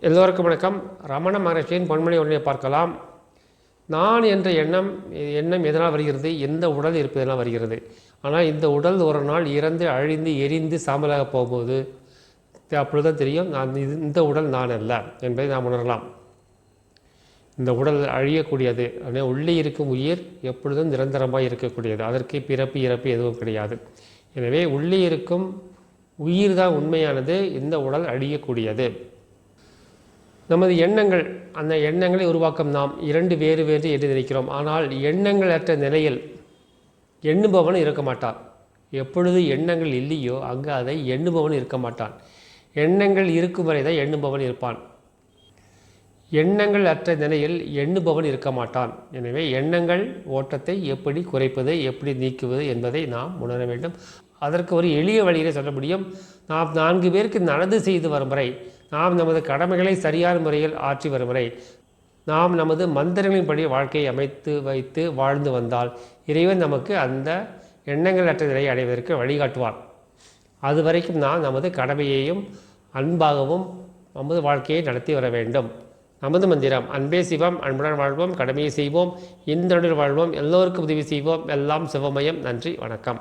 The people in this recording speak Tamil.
எல்லோருக்கும் வணக்கம். ரமண மகரிஷியின் பொன்மொழி ஒன்றை பார்க்கலாம். நான் என்ற எண்ணம் எதனால் வருகிறது? எந்த உடல் இருப்பதனால் வருகிறது. ஆனால் இந்த உடல் ஒரு நாள் இறந்து அழிந்து எரிந்து சாம்பலாக போகும்போது அப்பொழுதுதான் தெரியும் இந்த உடல் நான் அல்ல என்பதை நாம் உணரலாம். இந்த உடல் அழியக்கூடியது. ஆனால் உள்ளே இருக்கும் உயிர் எப்பொழுதும் நிரந்தரமாக இருக்கக்கூடியது. அதற்கு பிறப்பு இறப்பு எதுவும் கிடையாது. எனவே உள்ளே இருக்கும் உயிர் தான் உண்மையானது. இந்த உடல் அழியக்கூடியது. நமது எண்ணங்கள், அந்த எண்ணங்களை உருவாக்கும் நாம் இரண்டு வேறு வேறு என்று நினைக்கிறோம். ஆனால் எண்ணங்கள் அற்ற நிலையில் எண்ணுபவன் இருக்க மாட்டான். எப்பொழுது எண்ணங்கள் இல்லையோ அங்கு அதை எண்ணுபவன் இருக்க மாட்டான். எண்ணங்கள் இருக்கும் வரை தான் எண்ணுபவன் இருப்பான். எண்ணங்கள் அற்ற நிலையில் எண்ணுபவன் இருக்க மாட்டான். எனவே எண்ணங்கள் ஓட்டத்தை எப்படி குறைப்பது, எப்படி நீக்குவது என்பதை நாம் உணர வேண்டும். அதற்கு ஒரு எளிய வழியிலே சொல்ல முடியும். நாம் 4 பேருக்கு நல்லது செய்து வரும் வரை, நாம் நமது கடமைகளை சரியான முறையில் ஆற்றி வரும் வரை, நாம் நமது மந்திரங்களின்படி வாழ்க்கையை அமைத்து வைத்து வாழ்ந்து வந்தால் இறைவன் நமக்கு அந்த எண்ணங்கள் அற்ற நிலையை அடைவதற்கு வழிகாட்டுவார். அது வரைக்கும் நாம் நமது கடமையையும் அன்பாகவும் நமது வாழ்க்கையை நடத்தி வர வேண்டும். நமது மந்திரம் அன்பே சிவம், அன்புடன் வாழ்வோம், கடமையை செய்வோம், இன்றொன்று வாழ்வோம், எல்லோருக்கும் உதவி செய்வோம், எல்லாம் சிவமயம். நன்றி, வணக்கம்.